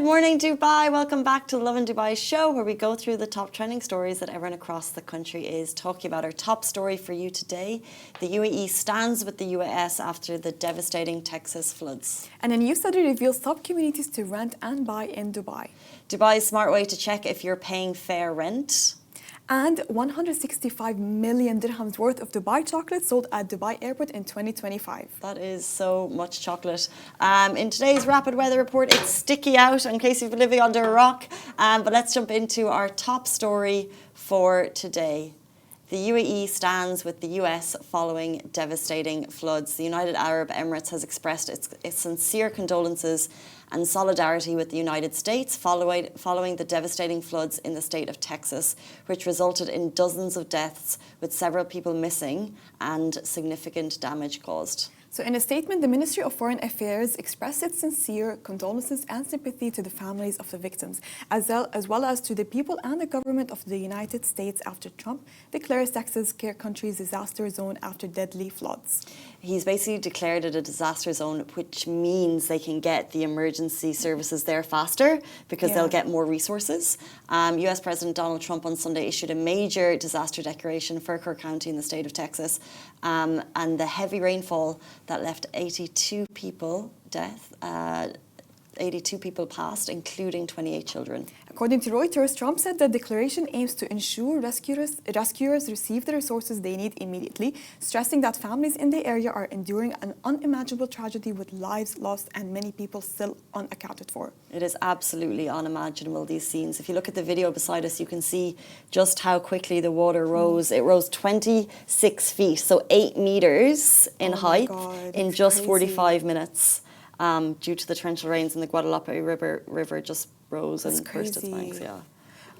Good morning, Dubai. Welcome back to the Lovin Dubai Show, where we go through the top trending stories that everyone across the country is talking about. Our top story for you today: the UAE stands with the US after the devastating Texas floods. And a new study reveals top communities to rent and buy in Dubai. Dubai's smart way to check if you're paying fair rent. And 165 million dirhams worth of Dubai chocolate sold at Dubai Airport in 2025. That is so much chocolate. In today's rapid weather report, it's sticky out in case you've been living under a rock. But let's jump into our top story for today. The UAE stands with the US following devastating floods. The United Arab Emirates has expressed its sincere condolences and solidarity with the United States following the devastating floods in the state of Texas, which resulted in dozens of deaths, with several people missing and significant damage caused. So in a statement, the Ministry of Foreign Affairs expressed its sincere condolences and sympathy to the families of the victims, as well as to the people and the government of the United States after Trump declares Texas their country's disaster zone after deadly floods. He's basically declared it a disaster zone, which means they can get the emergency services there faster because they'll get more resources. US President Donald Trump on Sunday issued a major disaster declaration for Kirk County in the state of Texas. And the heavy rainfall that left 82 people 82 people passed, including 28 children. According to Reuters, Trump said the declaration aims to ensure rescuers receive the resources they need immediately, stressing that families in the area are enduring an unimaginable tragedy with lives lost and many people still unaccounted for. It is absolutely unimaginable, these scenes. If you look at the video beside us, you can see just how quickly the water rose. It rose 26 feet, so 8 meters in height in just 45 minutes. Due to the torrential rains, and the Guadalupe River just rose and burst its banks.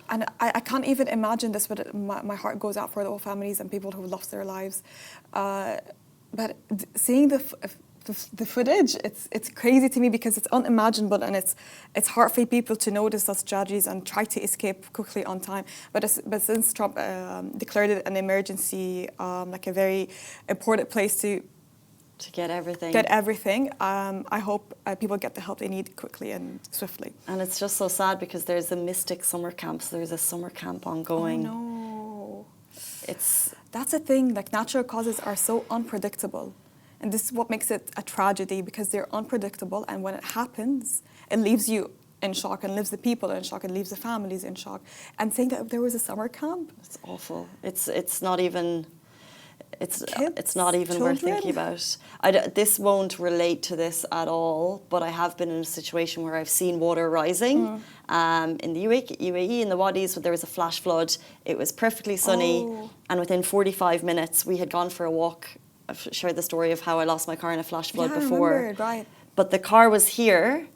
And I can't even imagine this, but my heart goes out for all families and people who lost their lives. But seeing the footage, it's crazy to me because it's unimaginable, and it's hard for people to notice such tragedies and try to escape quickly on time. But since Trump declared it an emergency, like a very important place to get everything. I hope people get the help they need quickly and swiftly. And it's just so sad because there's a Mystic summer camp. So there's a summer camp ongoing. Oh no. That's the thing, like natural causes are so unpredictable. And this is what makes it a tragedy, because they're unpredictable, and when it happens, it leaves you in shock and leaves the people in shock and leaves the families in shock. And saying that there was a summer camp? It's awful. It's not even... It's not even worth thinking about. This won't relate to this at all, but I have been in a situation where I've seen water rising in the UAE, in the Wadis, where there was a flash flood. It was perfectly sunny, and within 45 minutes, we had gone for a walk. I've shared the story of how I lost my car in a flash flood before. I remember, right. But the car was here,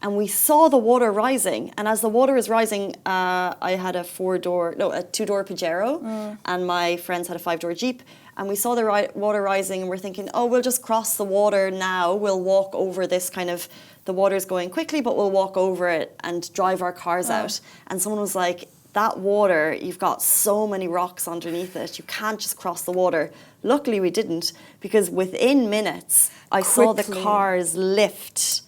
and we saw the water rising. And as the water is rising, I had a two-door Pajero, and my friends had a 5-door Jeep. And we saw the water rising, and we're thinking, oh, we'll just cross the water now. We'll walk over this the water's going quickly, but we'll walk over it and drive our cars out. And someone was like, that water, you've got so many rocks underneath it. You can't just cross the water. Luckily, we didn't, because within minutes, I saw the cars lift.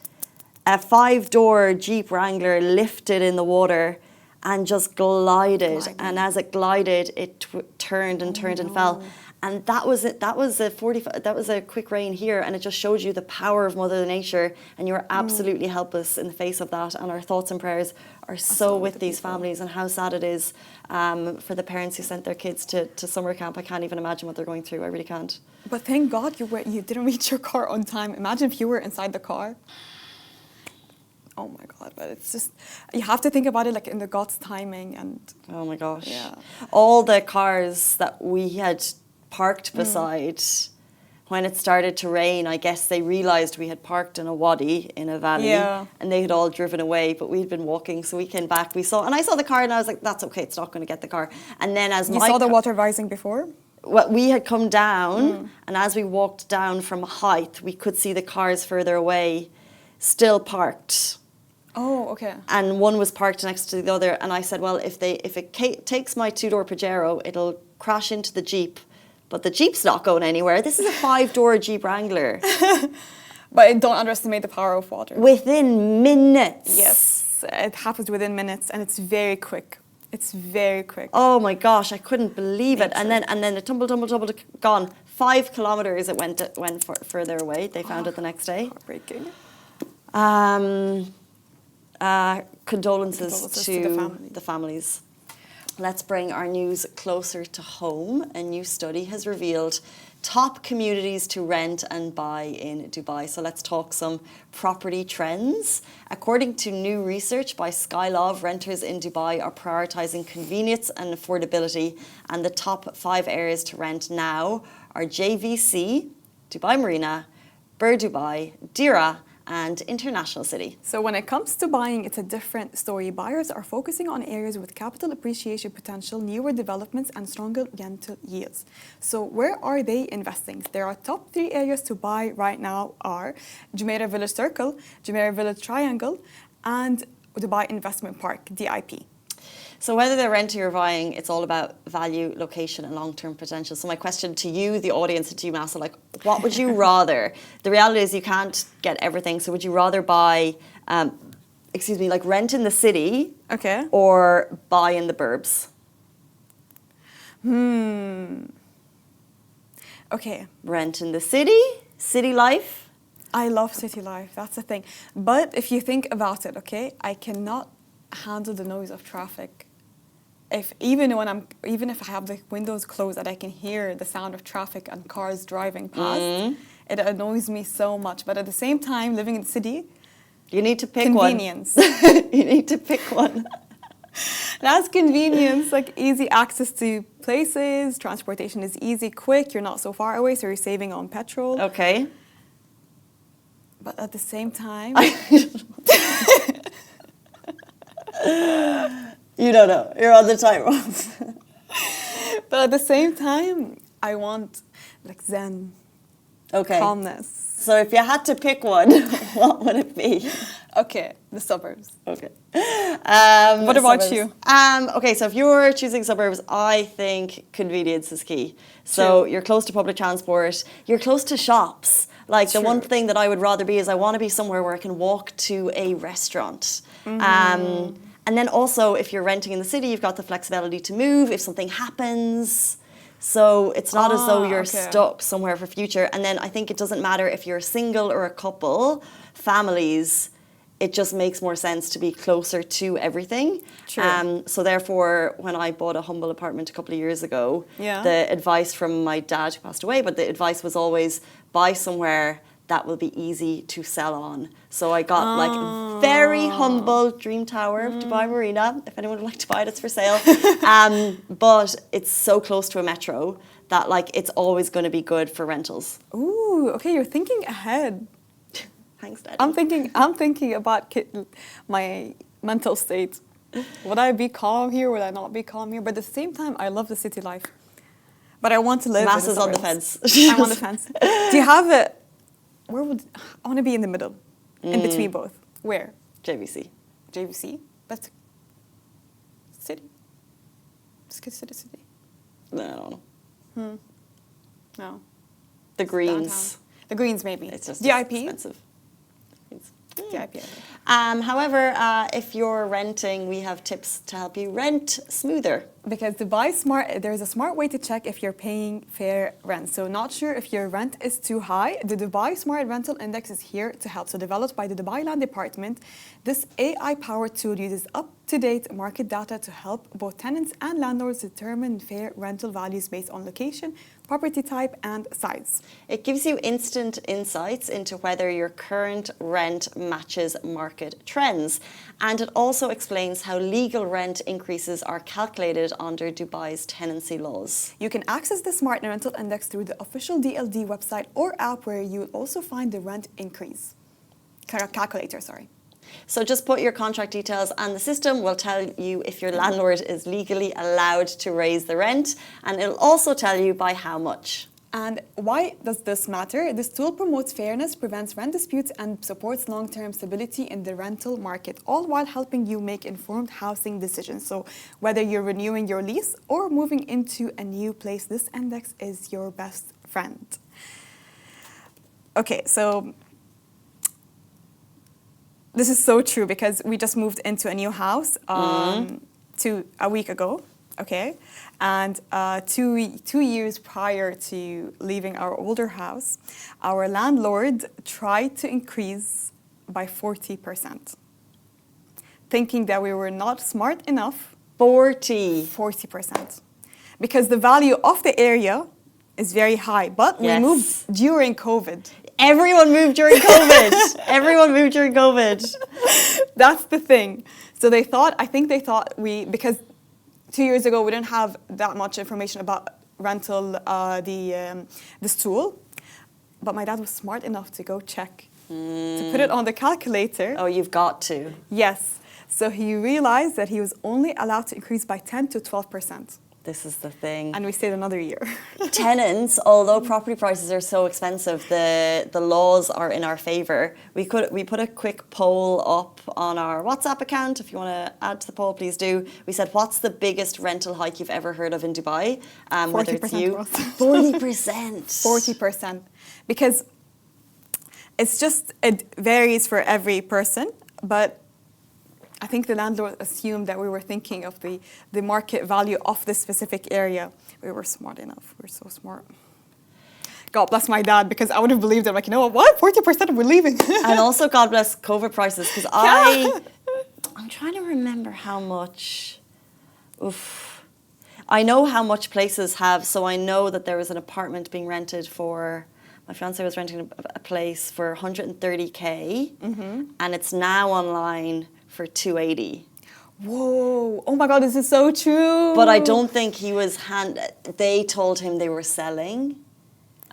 A 5-door Jeep Wrangler lifted in the water and just glided. And as it glided, it turned and turned and fell. And that was it. That was a quick rain here, and it just showed you the power of Mother Nature, and you're absolutely helpless in the face of that. And our thoughts and prayers are so with these families, and how sad it is for the parents who sent their kids to summer camp. I can't even imagine what they're going through. I really can't. But thank God you didn't reach your car on time. Imagine if you were inside the car. Oh my God, but it's just, you have to think about it like in the God's timing. And oh my gosh. Yeah. All the cars that we had parked beside, when it started to rain, I guess they realised we had parked in a wadi in a valley, and they had all driven away, but we'd been walking, so we came back, I saw the car, and I was like, that's okay, it's not going to get the car. And then as you saw the water rising before? Well, we had come down, and as we walked down from height, we could see the cars further away, still parked. Oh, okay. And one was parked next to the other, and I said, well, if it takes my 2-door Pajero, it'll crash into the Jeep. But the Jeep's not going anywhere. This is a 5-door Jeep Wrangler. But don't underestimate the power of water. Within minutes. Yes. it happens within minutes, and it's very quick. It's very quick. Oh my gosh, I couldn't believe it. Nature. And then it tumbled, gone. 5 kilometers it went further away. They found it the next day. Heartbreaking. Condolences to the the families. Let's bring our news closer to home. A new study has revealed top communities to rent and buy in Dubai. So let's talk some property trends. According to new research by Skylove, renters in Dubai are prioritizing convenience and affordability, and the top 5 areas to rent now are JVC, Dubai Marina, Bur Dubai, Dira, and International City. So when it comes to buying, it's a different story. Buyers are focusing on areas with capital appreciation potential, newer developments, and stronger rental yields. So where are they investing? There are top 3 areas to buy right now are Jumeirah Village Circle, Jumeirah Village Triangle, and Dubai Investment Park, DIP. So whether they're renting or buying, it's all about value, location, and long-term potential. So my question to you, the audience, and to you, Massa, like, what would you rather? The reality is you can't get everything. So would you rather buy, like rent in the city, Okay. or buy in the burbs? Okay. Rent in the city life. I love city life. That's the thing. But if you think about it, okay, I cannot handle the noise of traffic. Even if I have the windows closed and I can hear the sound of traffic and cars driving past, it annoys me so much. But at the same time, living in the city, you need to pick convenience. one. You need to pick one. That's convenience, like easy access to places, transportation is easy, quick, you're not so far away, so you're saving on petrol. Okay. But at the same time... You don't know. You're on the tightrope. But at the same time, I want like zen, calmness. So if you had to pick one, what would it be? Okay, the suburbs. Okay. What about suburbs. you? Okay, so if you were choosing suburbs, I think convenience is key. So True. you're close to public transport, you're close to shops. Like the one thing that I would rather be is I want to be somewhere where I can walk to a restaurant. And then also, if you're renting in the city, you've got the flexibility to move if something happens. So it's not as though you're stuck somewhere for future. And then I think it doesn't matter if you're single or a couple, families, it just makes more sense to be closer to everything. True. So therefore, when I bought a humble apartment a couple of years ago, the advice from my dad, who passed away, but the advice was always buy somewhere that will be easy to sell on. So I got like very humble dream tower of Dubai Marina. If anyone would like to buy it, it's for sale. But it's so close to a metro that like it's always going to be good for rentals. Ooh, okay, you're thinking ahead. Thanks, Daddy. I'm thinking about my mental state. Would I be calm here? Would I not be calm here? But at the same time, I love the city life. But I want to live. Massa's on the fence. I'm on the fence. Do you have it? I want to be in the middle, in between both. Where? JVC. JVC? That's city. Let's consider city. No, I don't know. No. The Greens. Downtown. The Greens, maybe. It's just DIP? expensive. DIP. However, if you're renting, we have tips to help you rent smoother. Because there's a smart way to check if you're paying fair rent. So not sure if your rent is too high. The Dubai Smart Rental Index is here to help. So developed by the Dubai Land Department, this AI-powered tool uses up-to-date market data to help both tenants and landlords determine fair rental values based on location, property type, and size. It gives you instant insights into whether your current rent matches market trends. And it also explains how legal rent increases are calculated under Dubai's tenancy laws. You can access the Smart Rental Index through the official DLD website or app, where you'll also find the rent increase calculator. So just put your contract details and the system will tell you if your landlord is legally allowed to raise the rent, and it'll also tell you by how much. And why does this matter? This tool promotes fairness, prevents rent disputes, and supports long-term stability in the rental market, all while helping you make informed housing decisions. So whether you're renewing your lease or moving into a new place, this index is your best friend. Okay, so This is so true because we just moved into a new house a week ago, okay? And 2 years prior to leaving our older house, our landlord tried to increase by 40%, thinking that we were not smart enough. 40%. Because the value of the area is very high, but we moved during COVID. Everyone moved during COVID. Everyone moved during COVID. That's the thing. So I think they thought because 2 years ago we didn't have that much information about rental, this tool. But my dad was smart enough to go check, to put it on the calculator. Oh, you've got to. Yes. So he realized that he was only allowed to increase by 10 to 12%. This is the thing. And we stayed another year. Tenants, although property prices are so expensive, the laws are in our favour. We put a quick poll up on our WhatsApp account. If you want to add to the poll, please do. We said, what's the biggest rental hike you've ever heard of in Dubai? Whether it's you. 40%. 40%. Because it varies for every person, but I think the landlord assumed that we were thinking of the market value of this specific area. We were smart enough. We were so smart. God bless my dad, because I would have believed him. Like, you know what? 40% we're leaving. And also, God bless COVID prices, because I'm trying to remember how much. Oof. I know how much places have. So I know that there was an apartment being rented for. My fiance was renting a place for 130K, and it's now online for 280. Whoa! Oh my God, this is so true. But I don't think he was they told him they were selling.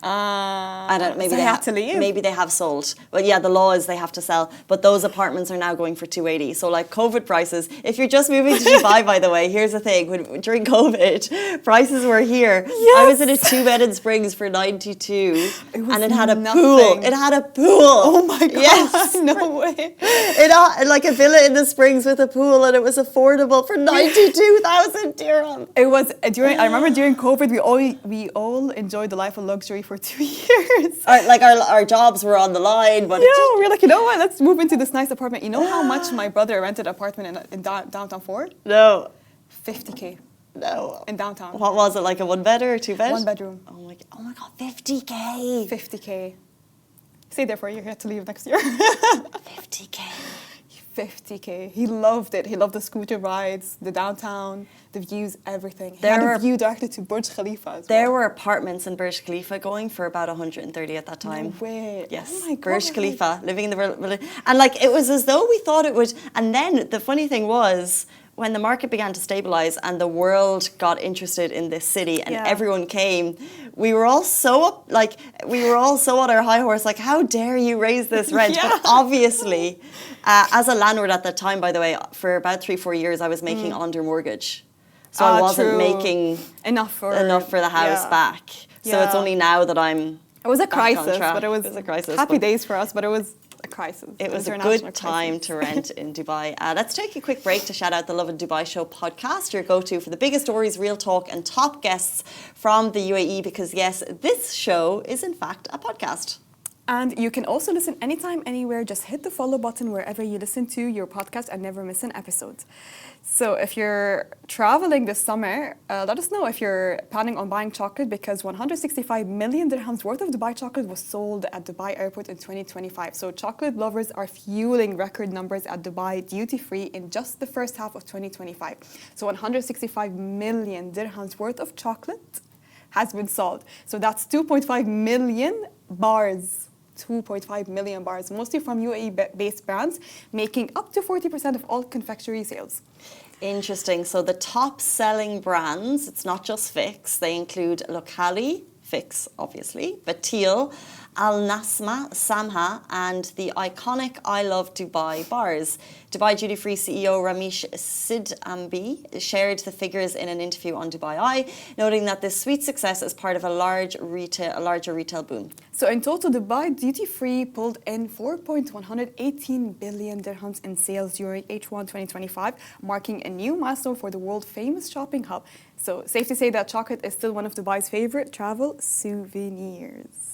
I don't. Maybe so they had to leave. Maybe they have sold. Well, yeah, the law is they have to sell. But those apartments are now going for 280. So like COVID prices. If you're just moving to Dubai, by the way, here's the thing: during COVID, prices were here. Yes. I was in a 2-bed in Springs for 92, and it had a nothing. pool. It had a pool. Oh my God! Yes. No way. It had like a villa in the Springs with a pool, and it was affordable for 92,000 dirham. It was I remember during COVID, we all enjoyed the life of luxury for 2 years. Our jobs were on the line, but we were like, you know what? Let's move into this nice apartment. You know how much my brother rented an apartment in downtown Ford? No. 50K. No. In downtown. What was it, like a 1-bed or a 2-bed? 1 bedroom. Oh my God, 50K. 50K. Stay there for a year. He had to leave next year. 50K. 50K. He loved it. He loved the scooter rides, the downtown, the views, everything. He had a view directly to Burj Khalifa as well. There were apartments in Burj Khalifa going for about 130 at that time. No way. Yes. Oh my God. Burj Khalifa, living in the village. And like, it was as though we thought it would. And then the funny thing was, when the market began to stabilize and the world got interested in this city and everyone came, we were all so on our high horse, like, how dare you raise this rent? But obviously, as a landlord at that time, by the way, for about 3-4 years, I was making under mortgage. So I wasn't making enough for the house back. So it's only now that I'm It was a crisis, but it was a crisis. Happy days for us, but it was a crisis. It was a good time to rent in Dubai. Let's take a quick break to shout out the Lovin Dubai Show podcast, your go-to for the biggest stories, real talk, and top guests from the UAE. Because yes, this show is in fact a podcast. And you can also listen anytime, anywhere. Just hit the follow button wherever you listen to your podcast and never miss an episode. So if you're traveling this summer, let us know if you're planning on buying chocolate, because 165 million dirhams worth of Dubai chocolate was sold at Dubai Airport in 2025. So chocolate lovers are fueling record numbers at Dubai duty-free in just the first half of 2025. So 165 million dirhams worth of chocolate has been sold. So that's 2.5 million bars. 2.5 million bars, mostly from UAE-based brands, making up to 40% of all confectionery sales. Interesting. So the top-selling brands, it's not just Fix. They include Locali, Fix, obviously, Batil, Al Nasma, Samha, and the iconic I Love Dubai bars. Dubai Duty Free CEO Ramesh Sidambi shared the figures in an interview on Dubai Eye, noting that this sweet success is part of a larger retail boom. So in total, Dubai Duty Free pulled in 4.118 billion dirhams in sales during H1 2025, marking a new milestone for the world-famous shopping hub. So safe to say that chocolate is still one of Dubai's favorite travel souvenirs.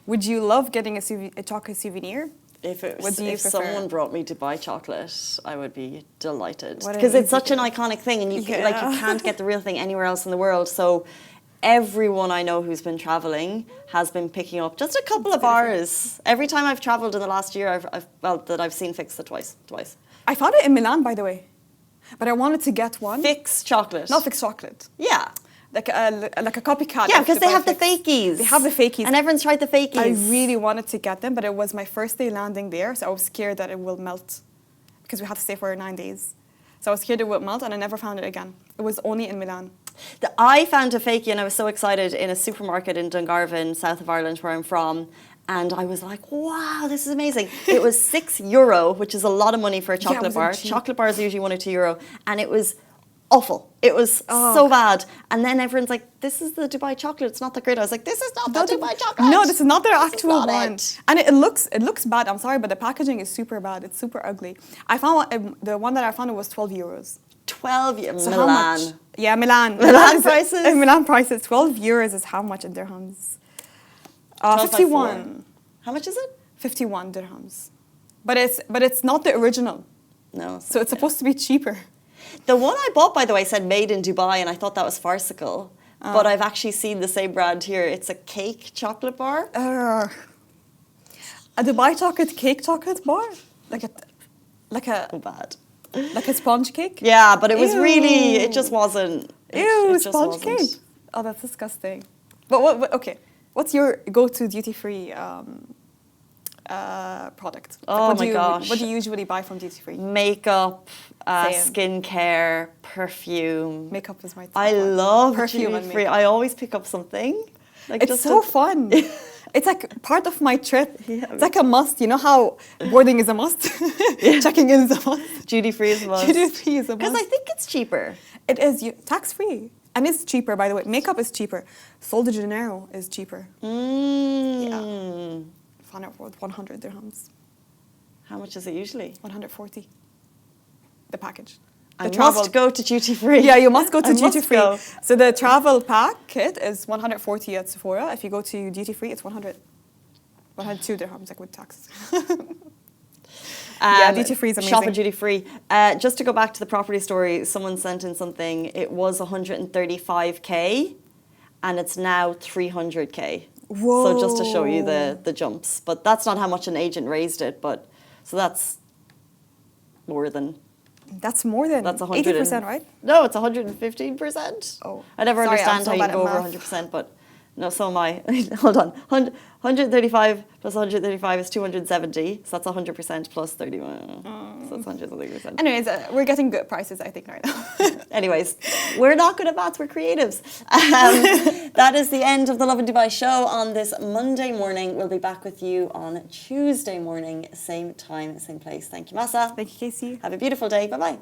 Would you love getting a chocolate souvenir? If someone brought me Dubai chocolate, I would be delighted. What an Because it's easy such an gift. iconic thing, and you Yeah. can't get the real thing anywhere else in the world. So everyone I know who's been traveling has been picking up just a couple of bars. Every time I've traveled in the last year, I've seen Fix it twice. I found it in Milan, by the way, but I wanted to get one. Fix chocolate. Not Fix chocolate. Yeah. Like a copycat. Yeah, of because they Dubai have the Fix. fakies. They have the fakies. And everyone's tried the fakies. I really wanted to get them, but it was my first day landing there, so I was scared that it will melt because we had to stay for 9 days. So I was scared it would melt, and I never found it again. It was only in Milan. I found a fakie, and I was so excited in a supermarket in Dungarvan, south of Ireland, where I'm from. And I was like, wow, this is amazing. It was €6, which is a lot of money for a chocolate bar. Chocolate bars are usually €1 or €2. And it was awful. It was so bad. And then everyone's like, this is the Dubai chocolate. It's not that great. I was like, this is not the Dubai chocolate. No, this is not their actual one. It. And it looks bad. I'm sorry, but the packaging is super bad. It's super ugly. I found the one that I found was €12. 12 So Milan. how much? Yeah, Milan. Milan prices? Milan prices. €12 is how much in dirhams? 51. How much is it? 51 dirhams. But it's not the original. No. So it's supposed to be cheaper. The one I bought, by the way, said made in Dubai, and I thought that was farcical. But I've actually seen the same brand here. It's a cake chocolate bar. A Dubai cake chocolate bar? Like Oh, bad. Like a sponge cake? Yeah, but it was really, it Ew. just wasn't. Ew, it just sponge wasn't. cake. Oh, that's disgusting. But okay, what's your go-to duty-free product? Oh my gosh. What do you usually buy from duty-free? Makeup, Same. skincare, perfume. Makeup is my top I one. love perfume and duty-free. makeup. I always pick up something. Like It's so fun. It's like part of my trip. Yeah. It's like a must. You know how boarding is a must? Checking in is a must. Duty-free is a must. Duty-free is a must. Because I think it's cheaper. It is tax-free. And it's cheaper, by the way. Makeup is cheaper. Sol de Janeiro is cheaper. Mm. Found it worth 100 dirhams. How much is it usually? 140. The package. I must go to duty-free. Yeah, you must go to I must duty-free. go. So the travel pack kit is 140 at Sephora. If you go to duty-free, it's 100. 102 dirhams, like with tax. Yeah, duty-free is amazing. Shop at duty-free. Just to go back to the property story, someone sent in something. It was 135k, and it's now 300k. Whoa. So just to show you the jumps. But that's not how much an agent raised it. But so that's more than... That's more than That's 80%, right? No, it's 115%. Oh. I never Sorry, understand I'm so how bad you go at over math. 100%, but no, so am I. Hold on. 135 plus 135 is 270, so that's 100% plus 31. So that's 100%. Anyways, we're getting good prices, I think, right now. Anyways, we're not good at maths, we're creatives. That is the end of the Lovin Dubai show on this Monday morning. We'll be back with you on Tuesday morning, same time, same place. Thank you, Masa. Thank you, Casey. Have a beautiful day. Bye-bye.